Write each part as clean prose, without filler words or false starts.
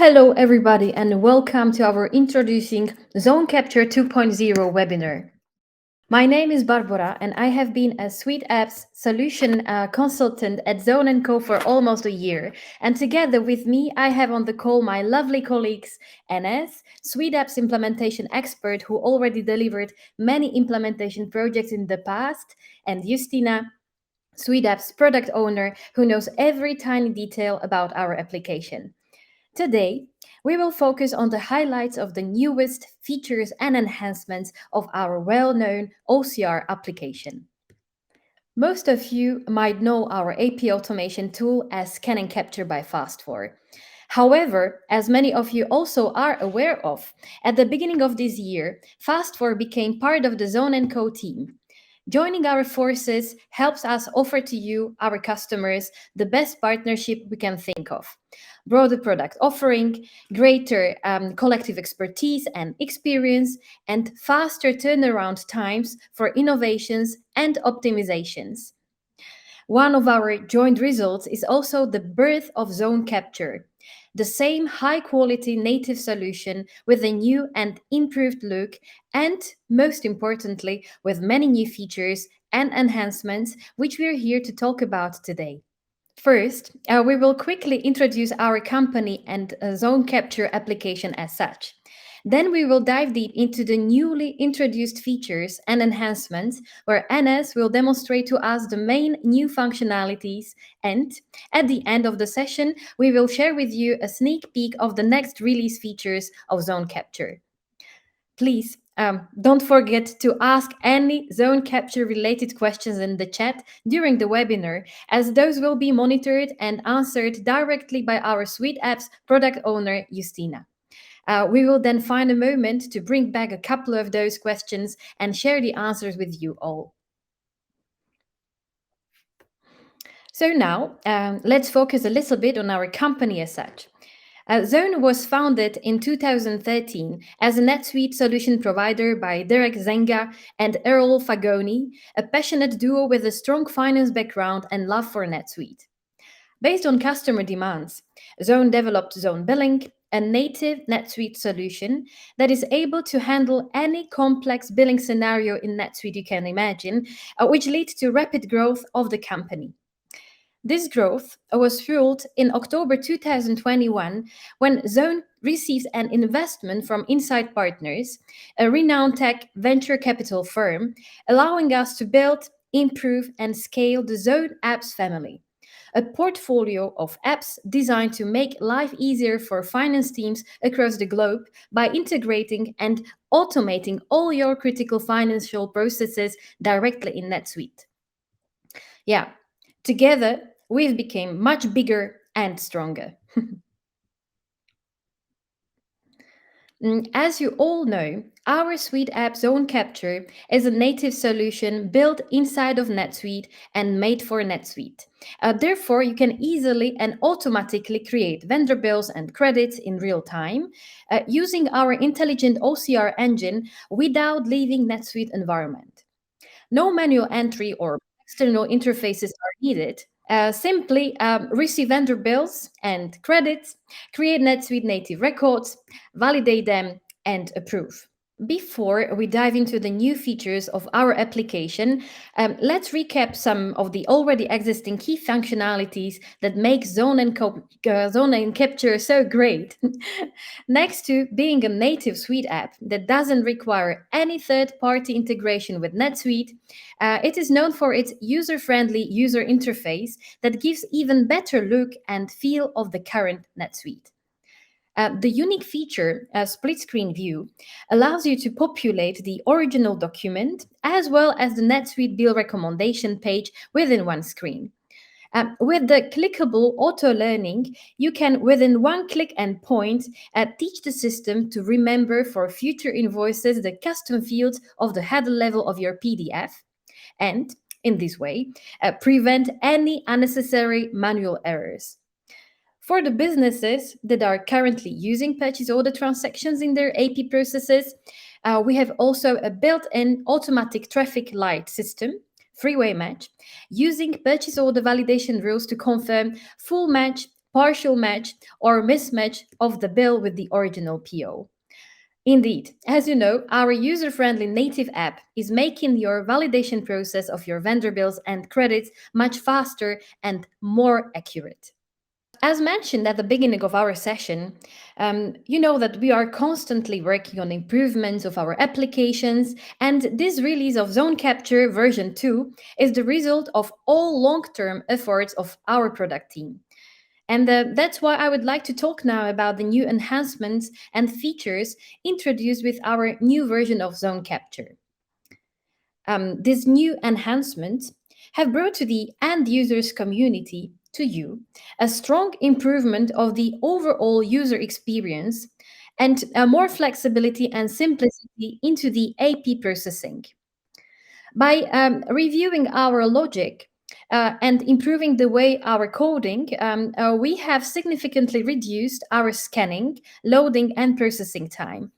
Hello, everybody, and welcome to our introducing ZoneCapture 2.0 webinar. My name is Barbora, and I have been a Suite Apps solution consultant at Zone & Co for almost a year. And together with me, I have on the call my lovely colleagues, Enes, Suite Apps implementation expert who already delivered many implementation projects in the past, and Justyna, Suite Apps product owner who knows every tiny detail about our application. Today, we will focus on the highlights of the newest features and enhancements of our well-known OCR application. Most of you might know our AP automation tool as Scan and Capture by Fast4. However, as many of you also are aware of, at the beginning of this year, Fast4 became part of the Zone & Co team. Joining our forces helps us offer to you, our customers, the best partnership we can think of. Broader product offering, greater collective expertise and experience, and faster turnaround times for innovations and optimizations. One of our joint results is also the birth of ZoneCapture, the same high-quality native solution with a new and improved look, and most importantly, with many new features and enhancements, which we're here to talk about today. First, we will quickly introduce our company and ZoneCapture application as such. Then we will dive deep into the newly introduced features and enhancements, where Enes will demonstrate to us the main new functionalities. And at the end of the session, we will share with you a sneak peek of the next release features of ZoneCapture. Please don't forget to ask any ZoneCapture related questions in the chat during the webinar, as those will be monitored and answered directly by our Suite Apps product owner, Justyna. We will then find a moment to bring back a couple of those questions and share the answers with you all. So now, let's focus a little bit on our company as such. Zone was founded in 2013 as a NetSuite solution provider by Derek Zenga and Errol Fagoni, a passionate duo with a strong finance background and love for NetSuite. Based on customer demands, Zone developed Zone Billing, a native NetSuite solution that is able to handle any complex billing scenario in NetSuite you can imagine, which leads to rapid growth of the company. This growth was fueled in October 2021 when Zone received an investment from Insight Partners, a renowned tech venture capital firm, allowing us to build, improve, and scale the Zone apps family, a portfolio of apps designed to make life easier for finance teams across the globe by integrating and automating all your critical financial processes directly in NetSuite. Yeah, together, we've become much bigger and stronger. As you all know, our Suite app ZoneCapture is a native solution built inside of NetSuite and made for NetSuite. Therefore, you can easily and automatically create vendor bills and credits in real time using our intelligent OCR engine without leaving NetSuite environment. No manual entry or external interfaces are needed. Simply receive vendor bills and credits, create NetSuite native records, validate them, and approve. Before we dive into the new features of our application, let's recap some of the already existing key functionalities that make Zone and Capture so great. Next to being a native Suite app that doesn't require any third-party integration with NetSuite, it is known for its user-friendly user interface that gives even better look and feel of the current NetSuite. The unique feature, split screen view, allows you to populate the original document as well as the NetSuite bill recommendation page within one screen. With the clickable auto learning, you can, within one click and point, teach the system to remember for future invoices the custom fields of the header level of your PDF, and in this way, prevent any unnecessary manual errors. For the businesses that are currently using purchase order transactions in their AP processes, we have also a built-in automatic traffic light system, freeway match, using purchase order validation rules to confirm full match partial match, or mismatch of the bill with the original PO. Indeed, as you know, our user-friendly native app is making your validation process of your vendor bills and credits much faster and more accurate. As mentioned at the beginning of our session, you know that we are constantly working on improvements of our applications, and this release of ZoneCapture version 2 is the result of all long-term efforts of our product team. And that's why I would like to talk now about the new enhancements and features introduced with our new version of ZoneCapture. These new enhancements have brought to the end users community, to you, a strong improvement of the overall user experience and more flexibility and simplicity into the AP processing. By reviewing our logic and improving the way our coding, we have significantly reduced our scanning, loading, and processing time.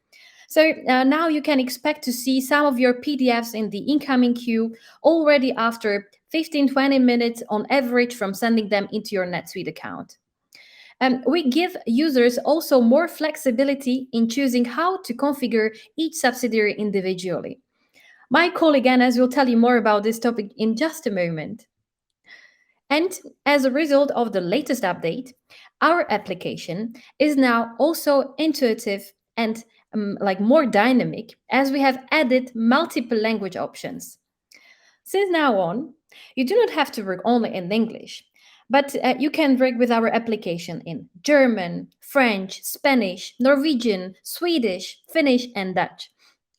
So now you can expect to see some of your PDFs in the incoming queue already after 15-20 minutes on average from sending them into your NetSuite account. We give users also more flexibility in choosing how to configure each subsidiary individually. My colleague Enes will tell you more about this topic in just a moment. And as a result of the latest update, our application is now also intuitive and more dynamic, as we have added multiple language options. Since now on, you do not have to work only in English, but you can work with our application in German, French, Spanish, Norwegian, Swedish, Finnish, and Dutch.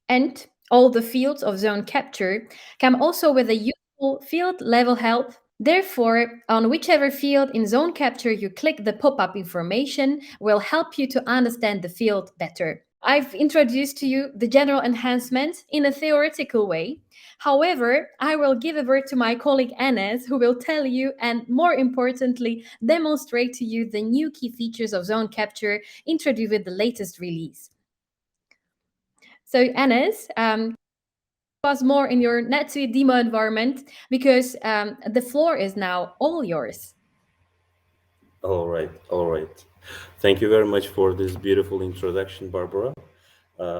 And all the fields of ZoneCapture come also with a useful field level help. Therefore, on whichever field in ZoneCapture you click, the pop-up information will help you to understand the field better. I've introduced to you the general enhancements in a theoretical way. However, I will give a word to my colleague Enes, who will tell you and, more importantly, demonstrate to you the new key features of ZoneCapture introduced with the latest release. So, Enes, us more in your NetSuite demo environment, because the floor is now all yours. All right, all right. Thank you very much for this beautiful introduction, Barbara.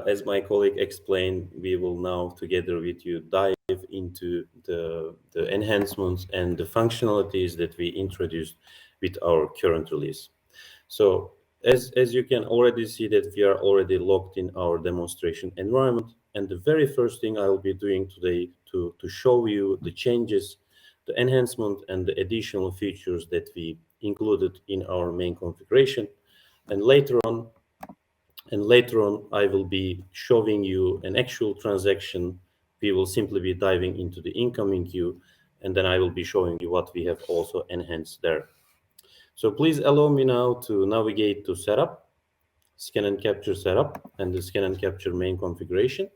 As my colleague explained, we will now together with you dive into the enhancements and the functionalities that we introduced with our current release. So as you can already see that we are already logged in our demonstration environment, and the very first thing I will be doing today to show you the changes, the enhancement and the additional features that we included in our main configuration. And later on, I will be showing you an actual transaction. We will simply be diving into the incoming queue, and then I will be showing you what we have also enhanced there. So please allow me now to navigate to Setup, Scan and Capture Setup, and the Scan and Capture main configuration.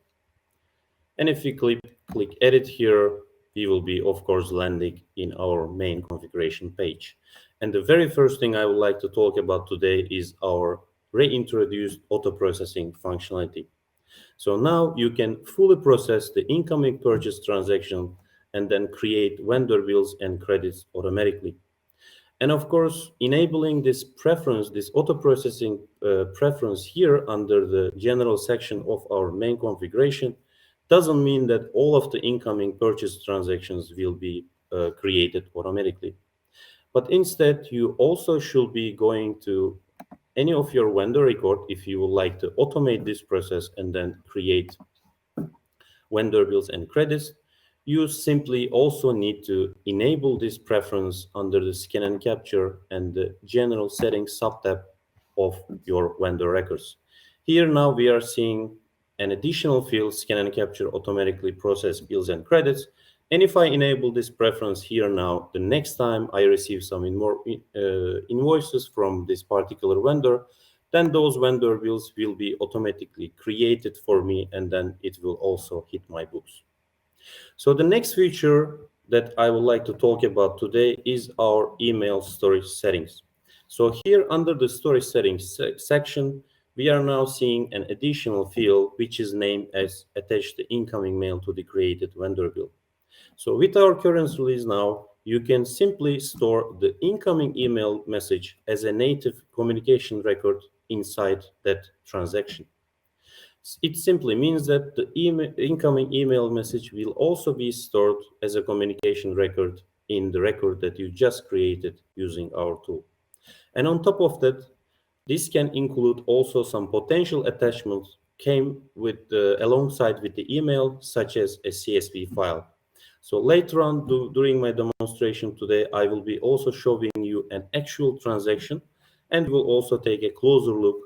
And if we click Edit here, we will be, of course, landing in our main configuration page. And the very first thing I would like to talk about today is our reintroduced auto processing functionality. So now you can fully process the incoming purchase transaction and then create vendor bills and credits automatically. And of course, enabling this preference, this auto processing preference here under the general section of our main configuration doesn't mean that all of the incoming purchase transactions will be created automatically. But instead, you also should be going to any of your vendor record if you would like to automate this process and then create vendor bills and credits. You simply also need to enable this preference under the Scan and Capture and the General Settings subtab of your vendor records. Here now we are seeing an additional field, Scan and Capture automatically process bills and credits. And if I enable this preference here now, the next time I receive some invoices from this particular vendor, then those vendor bills will be automatically created for me, and then it will also hit my books. So the next feature that I would like to talk about today is our email storage settings. So here under the storage settings section, we are now seeing an additional field which is named as attach the incoming mail to the created vendor bill. So with our current release now, you can simply store the incoming email message as a native communication record inside that transaction. It simply means that the incoming email message will also be stored as a communication record in the record that you just created using our tool. And on top of that, this can include also some potential attachments came with alongside with the email, such as a CSV file. So later on during my demonstration today, I will be also showing you an actual transaction, and we'll also take a closer look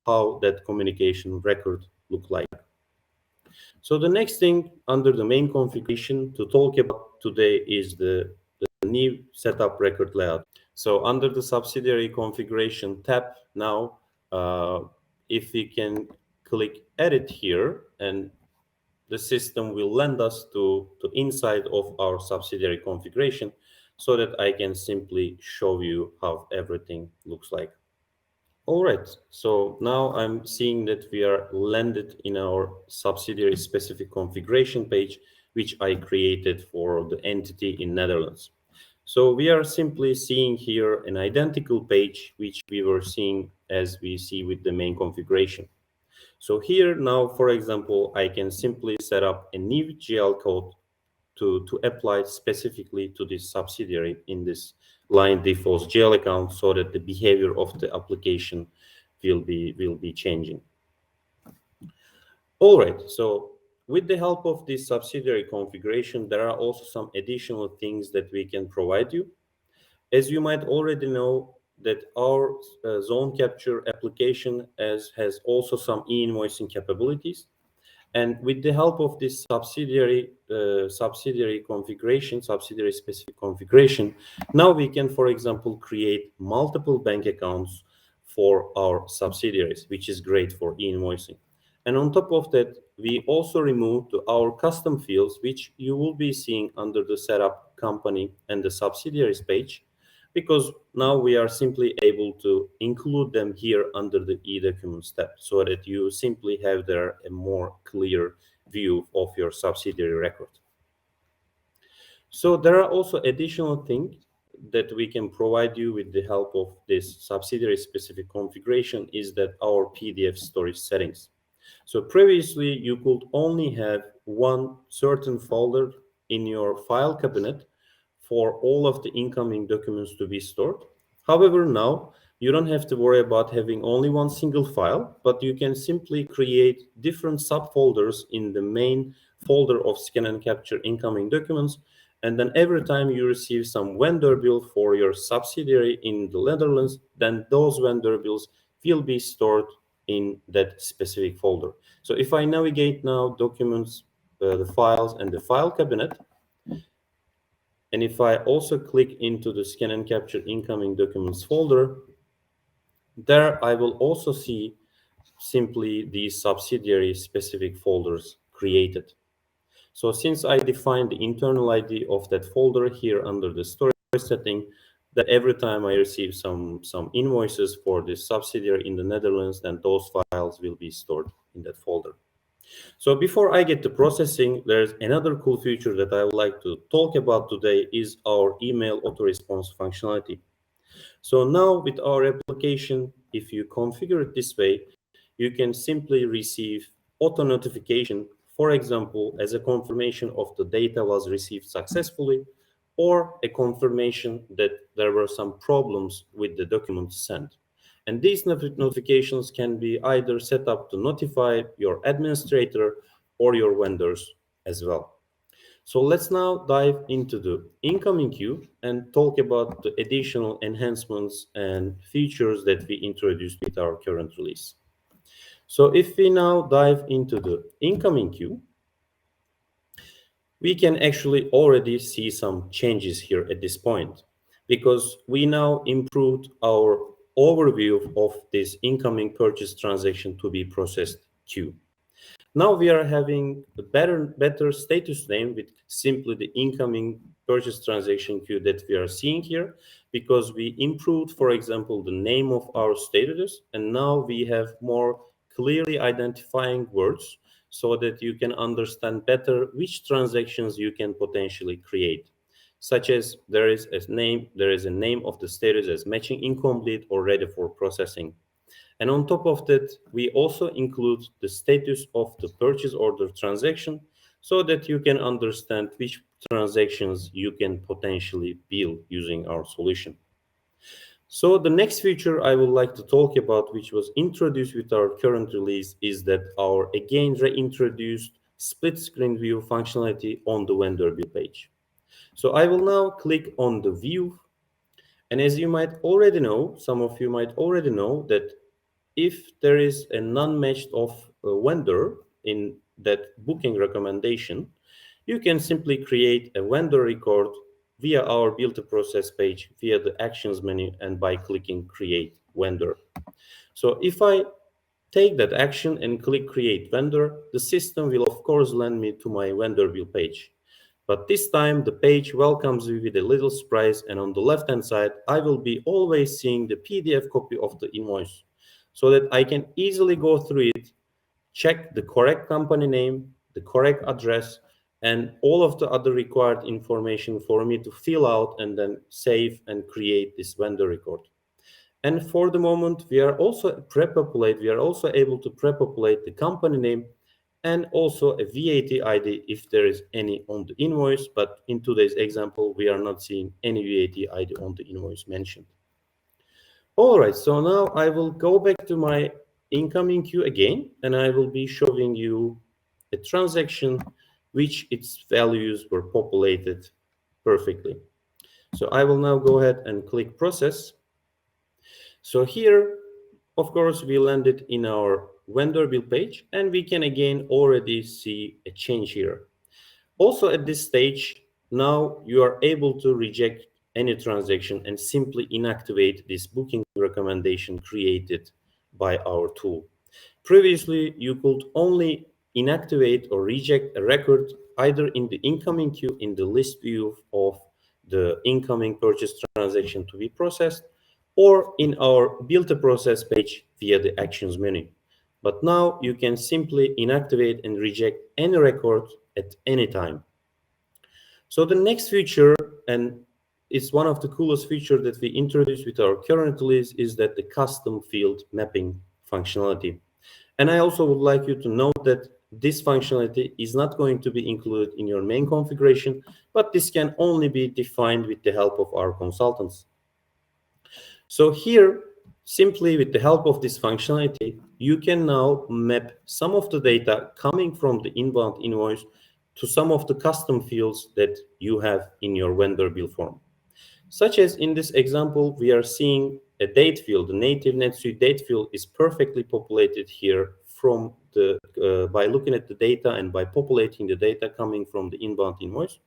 how that communication record look like. So the next thing under the main configuration to talk about today is the new setup record layout. So under the subsidiary configuration tab now, if we can click edit here, and the system will lend us to inside of our subsidiary configuration so that I can simply show you how everything looks like. All right, so now I'm seeing that we are landed in our subsidiary specific configuration page, which I created for the entity in Netherlands. So we are simply seeing here an identical page, which we were seeing as we see with the main configuration. So here now, for example, I can simply set up a new GL code to apply specifically to this subsidiary in this line defaults GL account so that the behavior of the application will be changing. All right, so with the help of this subsidiary configuration, there are also some additional things that we can provide you. As you might already know, that our ZoneCapture application has also some e-invoicing capabilities. And with the help of this subsidiary configuration, subsidiary specific configuration, now we can, for example, create multiple bank accounts for our subsidiaries, which is great for e-invoicing. And on top of that, we also removed our custom fields, which you will be seeing under the setup company and the subsidiaries page, because now we are simply able to include them here under the e-documents tab so that you simply have there a more clear view of your subsidiary record. So there are also additional things that we can provide you with the help of this subsidiary specific configuration is that our PDF storage settings. So previously you could only have one certain folder in your file cabinet for all of the incoming documents to be stored. However, now you don't have to worry about having only one single file, but you can simply create different subfolders in the main folder of Scan and Capture incoming documents. And then every time you receive some vendor bill for your subsidiary in the Netherlands, then those vendor bills will be stored in that specific folder. So if I navigate now documents, the files and the file cabinet, and if I also click into the Scan and Capture incoming documents folder, there I will also see simply these subsidiary specific folders created. So since I defined the internal ID of that folder here under the storage setting, that every time I receive some invoices for this subsidiary in the Netherlands, then those files will be stored in that folder. So before I get to processing, there's another cool feature that I would like to talk about today is our email auto-response functionality. So now with our application, if you configure it this way, you can simply receive auto notification, for example, as a confirmation of the data was received successfully, or a confirmation that there were some problems with the document sent. And these notifications can be either set up to notify your administrator or your vendors as well. So let's now dive into the incoming queue and talk about the additional enhancements and features that we introduced with our current release. So if we now dive into the incoming queue, we can actually already see some changes here at this point, because we now improved our overview of this incoming purchase transaction to be processed queue. Now we are having a better status name with simply the incoming purchase transaction queue that we are seeing here, because we improved, for example, the name of our status, and now we have more clearly identifying words so that you can understand better which transactions you can potentially create. such as there is a name of the status as matching incomplete or ready for processing. And on top of that, we also include the status of the purchase order transaction so that you can understand which transactions you can potentially bill using our solution. So the next feature I would like to talk about, which was introduced with our current release, is that our again reintroduced split screen view functionality on the vendor bill page. So I will now click on the view. And as you might already know, some of you might already know that if there is a non-matched of a vendor in that booking recommendation, you can simply create a vendor record via our build to process page, via the actions menu, and by clicking create vendor. So if I take that action and click create vendor, the system will of course land me to my vendor bill page. But this time the page welcomes me with a little surprise, and on the left hand side I will be always seeing the PDF copy of the invoice so that I can easily go through it, check the correct company name, the correct address, and all of the other required information for me to fill out and then save and create this vendor record. And for the moment, we are also able to pre-populate the company name and also a VAT ID if there is any on the invoice. But in today's example, we are not seeing any VAT ID on the invoice mentioned. All right, so now I will go back to my incoming queue again, and I will be showing you a transaction which its values were populated perfectly. So I will now go ahead and click process. So here, of course, we landed in our vendor bill page, and we can again already see a change here. Also at this stage, now you are able to reject any transaction and simply inactivate this booking recommendation created by our tool. Previously, you could only inactivate or reject a record either in the incoming queue in the list view of the incoming purchase transaction to be processed, or in our build to process page via the actions menu. But now you can simply inactivate and reject any record at any time. So the next feature, and it's one of the coolest features that we introduced with our current release, is that the custom field mapping functionality. And I also would like you to note that this functionality is not going to be included in your main configuration, but this can only be defined with the help of our consultants. So here, simply with the help of this functionality, you can now map some of the data coming from the inbound invoice to some of the custom fields that you have in your vendor bill form. Such as in this example, we are seeing a date field. The native NetSuite date field is perfectly populated here from the by looking at the data and by populating the data coming from the inbound invoice.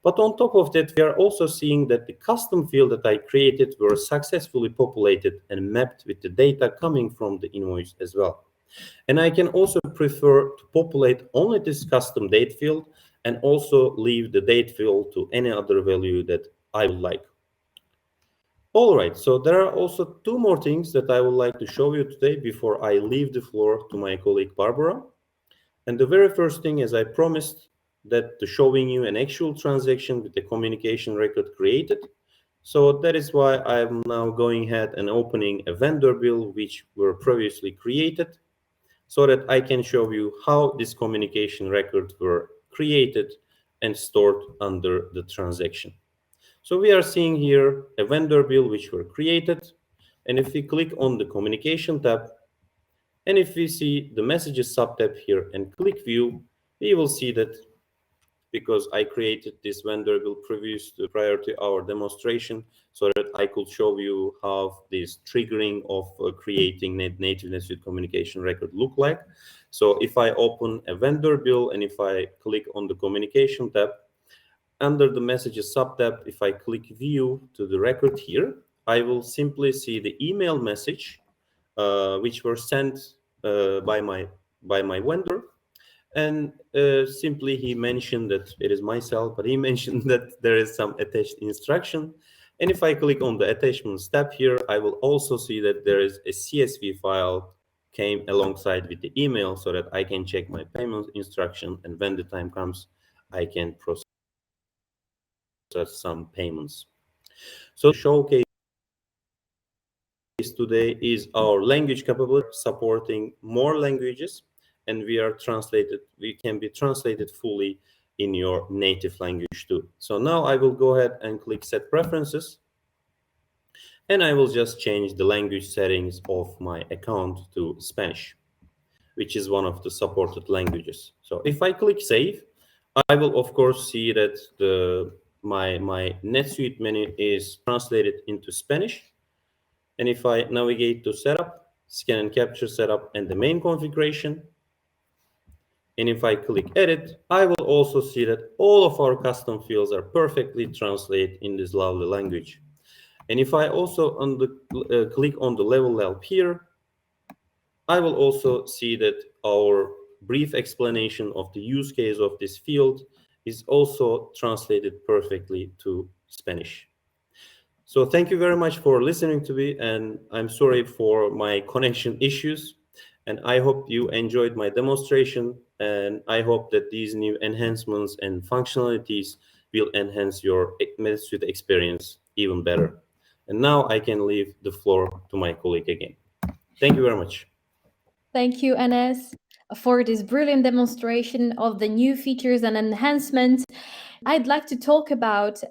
But on top of that, we are also seeing that the custom field that I created were successfully populated and mapped with the data coming from the invoice as well. And I can also prefer to populate only this custom date field and also leave the date field to any other value that I would like. All right, so there are also two more things that I would like to show you today before I leave the floor to my colleague Barbora. And the very first thing, as I promised, that showing you an actual transaction with the communication record created. So that is why I'm now going ahead and opening a vendor bill which were previously created so that I can show you how this communication records were created and stored under the transaction. So we are seeing here a vendor bill which were created. And if we click on the communication tab, and if we see the messages subtab here and click view, we will see that because I created this vendor bill prior to our demonstration so that I could show you how this triggering of creating native NetSuite communication record look like. So if I open a vendor bill and if I click on the communication tab, under the messages subtab, if I click view to the record here, I will simply see the email message which were sent by my vendor. And simply he mentioned that it is myself, but he mentioned that there is some attached instruction. And if I click on the attachments tab here, I will also see that there is a CSV file came alongside with the email so that I can check my payment instruction, and when the time comes, I can proceed. some payments. So showcase today is our language capability supporting more languages, and we can be translated fully in your native language too. So now I will go ahead and click Set Preferences, and I will just change the language settings of my account to Spanish, which is one of the supported languages. So if I click Save, I will of course see that my NetSuite menu is translated into Spanish. And if I navigate to Setup, Scan and Capture Setup, and the main configuration, and if I click Edit, I will also see that all of our custom fields are perfectly translated in this lovely language. And if I also click on the level help here, I will also see that our brief explanation of the use case of this field is also translated perfectly to Spanish. So thank you very much for listening to me, and I'm sorry for my connection issues. And I hope you enjoyed my demonstration, and I hope that these new enhancements and functionalities will enhance your NetSuite experience even better. And now I can leave the floor to my colleague again. Thank you very much. Thank you, Enes, for this brilliant demonstration of the new features and enhancements. I'd like to talk about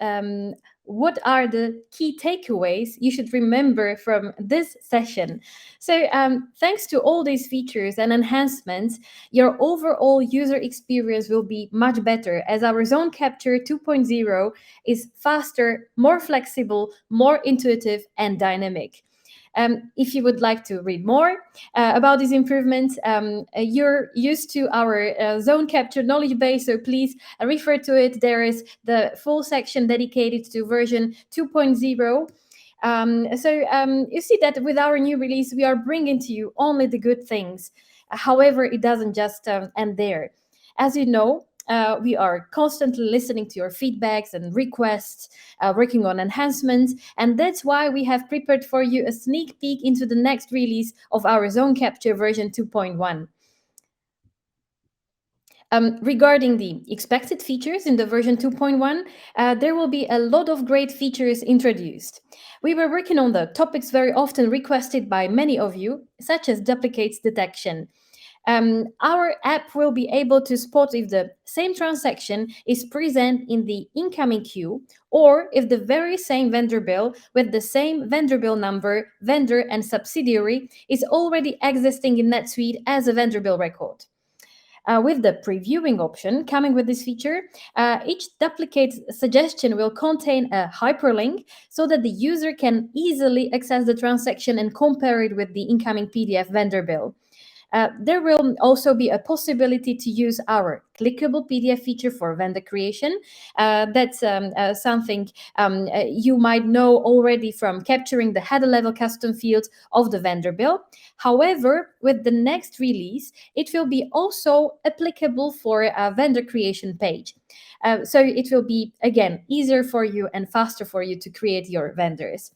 what are the key takeaways you should remember from this session. So thanks to all these features and enhancements, your overall user experience will be much better, as our ZoneCapture 2.0 is faster, more flexible, more intuitive, and dynamic. If you would like to read more about these improvements, you're used to our ZoneCapture knowledge base, so please refer to it. There is the full section dedicated to version 2.0. You see that with our new release, we are bringing to you only the good things. However, it doesn't just end there. As you know, we are constantly listening to your feedbacks and requests, working on enhancements, and that's why we have prepared for you a sneak peek into the next release of our ZoneCapture version 2.1. Regarding the expected features in the version 2.1, there will be a lot of great features introduced. We were working on the topics very often requested by many of you, such as duplicates detection. Our app will be able to spot if the same transaction is present in the incoming queue, or if the very same vendor bill with the same vendor bill number, vendor, and subsidiary is already existing in NetSuite as a vendor bill record. With the previewing option coming with this feature, each duplicate suggestion will contain a hyperlink so that the user can easily access the transaction and compare it with the incoming PDF vendor bill. There will also be a possibility to use our clickable PDF feature for vendor creation. That's something you might know already from capturing the header level custom fields of the vendor bill. However, with the next release, it will be also applicable for a vendor creation page. So it will be, again, easier for you and faster for you to create your vendors.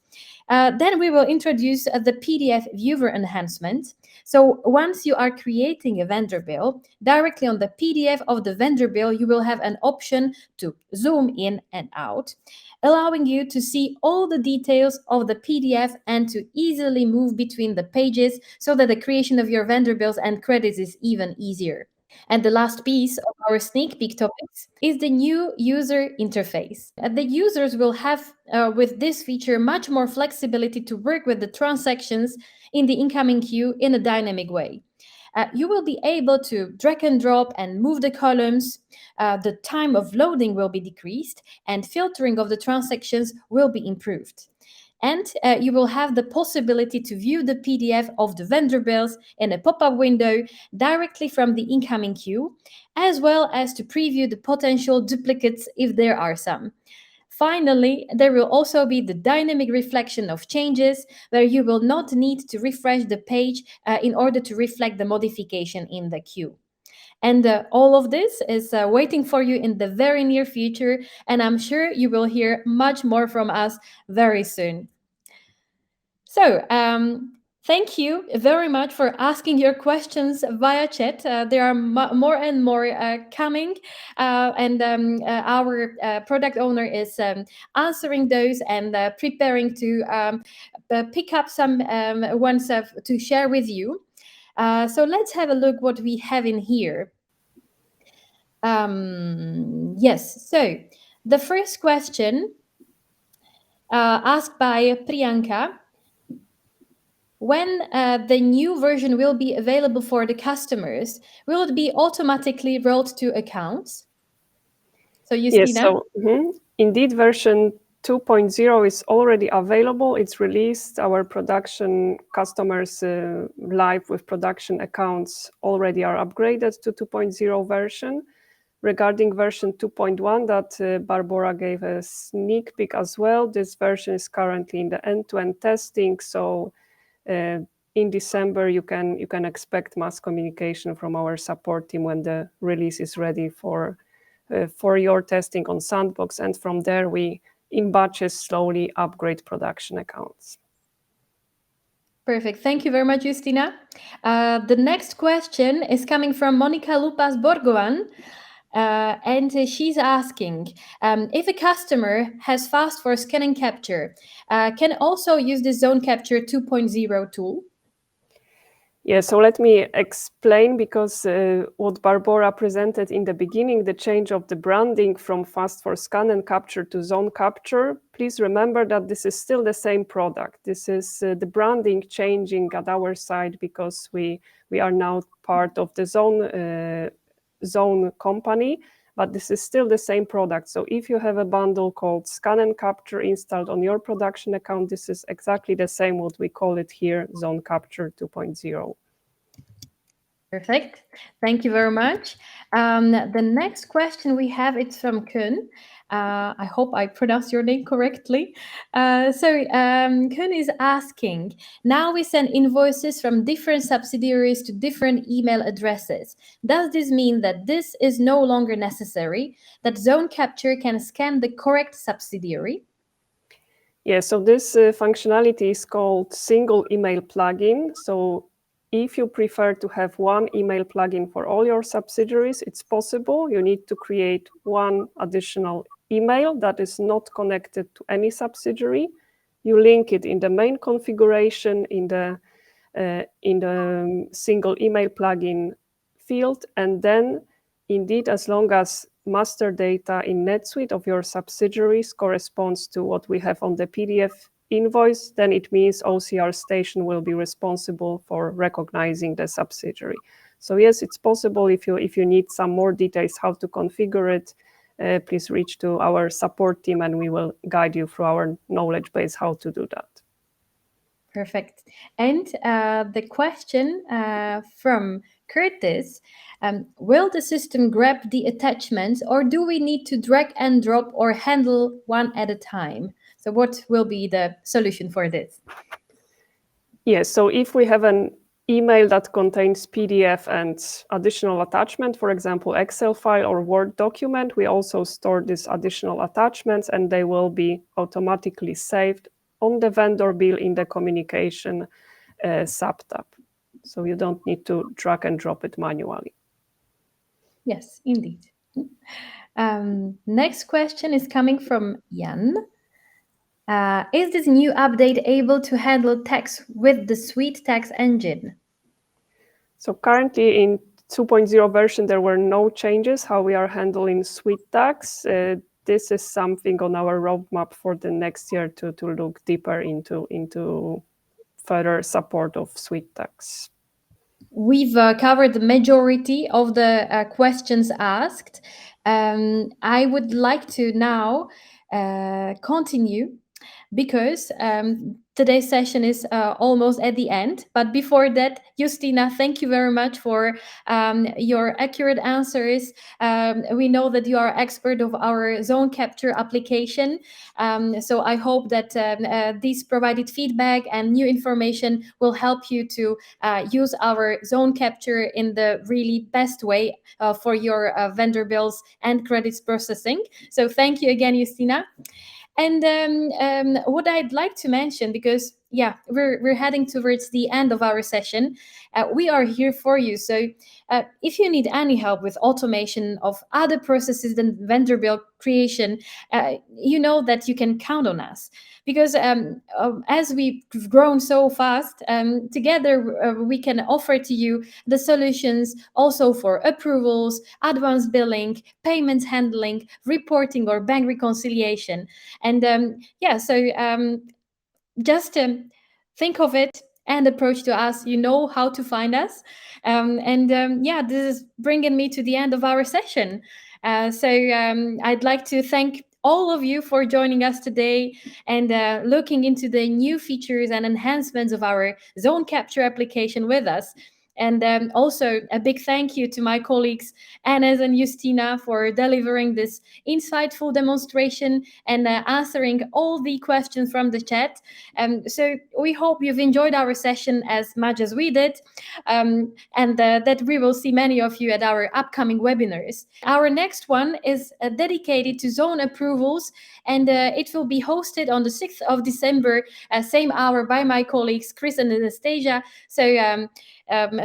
Then we will introduce the PDF viewer enhancement. So once you are creating a vendor bill, directly on the PDF of the vendor bill, you will have an option to zoom in and out, allowing you to see all the details of the PDF and to easily move between the pages so that the creation of your vendor bills and credits is even easier. And the last piece of our sneak peek topics is the new user interface. The users will have, with this feature, much more flexibility to work with the transactions in the incoming queue in a dynamic way. You will be able to drag and drop and move the columns. The time of loading will be decreased, and filtering of the transactions will be improved. And you will have the possibility to view the PDF of the vendor bills in a pop-up window directly from the incoming queue, as well as to preview the potential duplicates if there are some. Finally, there will also be the dynamic reflection of changes, where you will not need to refresh the page in order to reflect the modification in the queue. And all of this is waiting for you in the very near future, and I'm sure you will hear much more from us very soon. So Thank you very much for asking your questions via chat. There are more and more coming, and our product owner is answering those and preparing to pick up some ones to share with you. So let's have a look what we have in here. Yes, so the first question asked by Priyanka. When the new version will be available for the customers, will it be automatically rolled to accounts? So, Yes, Justyna? so indeed, version 2.0 is already available. It's released. Our production customers live with production accounts already are upgraded to 2.0 version. Regarding version 2.1 that Barbora gave a sneak peek as well, this version is currently in the end-to-end testing. So in December, you can expect mass communication from our support team when the release is ready for your testing on Sandbox. And from there, we in batches slowly upgrade production accounts. Perfect. Thank you very much, Justyna. The next question is coming from Monica Lupas Borgoan. And she's asking if a customer has fast for scan and capture, can also use the ZoneCapture 2.0 tool. Yeah, so let me explain, because what Barbora presented in the beginning, the change of the branding from Fast for Scan and Capture to ZoneCapture, please remember that this is still the same product. This is the branding changing at our side because we are now part of the Zone company, but this is still the same product. So if you have a bundle called Scan and Capture installed on your production account, this is exactly the same, what we call it here, ZoneCapture 2.0. Perfect. Thank you very much. The next question we have, it's from Kun. I hope I pronounced your name correctly. Kun is asking, now we send invoices from different subsidiaries to different email addresses. Does this mean that this is no longer necessary, that ZoneCapture can scan the correct subsidiary? Yeah, so this functionality is called single email plugin. So if you prefer to have one email plugin for all your subsidiaries, it's possible. You need to create one additional email that is not connected to any subsidiary. You link it in the main configuration in the single email plugin field, and then indeed, as long as master data in NetSuite of your subsidiaries corresponds to what we have on the PDF invoice, then it means OCR station will be responsible for recognizing the subsidiary. So yes, it's possible. If you need some more details how to configure it, please reach to our support team and we will guide you through our knowledge base how to do that. Perfect. And the question from Curtis, will the system grab the attachments, or do we need to drag and drop or handle one at a time? So what will be the solution for this? Yes, so if we have an email that contains PDF and additional attachment, for example, Excel file or Word document, we also store these additional attachments and they will be automatically saved on the vendor bill in the communication subtab. So you don't need to drag and drop it manually. Yes, indeed. Next question is coming from Jan. Is this new update able to handle text with the Suite text engine? So currently in 2.0 version, there were no changes how we are handling Suite tags. This is something on our roadmap for the next year to look deeper into further support of Suite tags. We've covered the majority of the questions asked. I would like to now continue because today's session is almost at the end. But before that, Justyna, thank you very much for your accurate answers. We know that you are expert of our ZoneCapture application. So I hope that this provided feedback and new information will help you to use our ZoneCapture in the really best way for your vendor bills and credits processing. So thank you again, Justyna. And what I'd like to mention, because yeah, we're heading towards the end of our session. We are here for you. So if you need any help with automation of other processes than vendor bill creation, you know that you can count on us, because as we've grown so fast, together we can offer to you the solutions also for approvals, advanced billing, payments handling, reporting, or bank reconciliation. And just think of it and approach to us. You know how to find us. This is bringing me to the end of our session. I'd like to thank all of you for joining us today and looking into the new features and enhancements of our ZoneCapture application with us. And also a big thank you to my colleagues Enes and Justyna for delivering this insightful demonstration and answering all the questions from the chat. So we hope you've enjoyed our session as much as we did, and that we will see many of you at our upcoming webinars. Our next one is dedicated to zone approvals, and it will be hosted on the 6th of December, same hour, by my colleagues Chris and Anastasia. So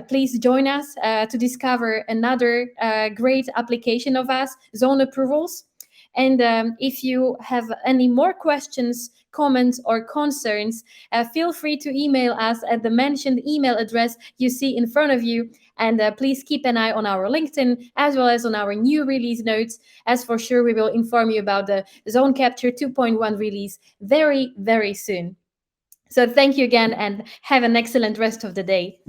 please join us to discover another great application of us, zone approvals. And if you have any more questions, comments, or concerns, feel free to email us at the mentioned email address you see in front of you. And please keep an eye on our LinkedIn as well as on our new release notes, as for sure we will inform you about the ZoneCapture 2.1 release very, very soon. So thank you again and have an excellent rest of the day.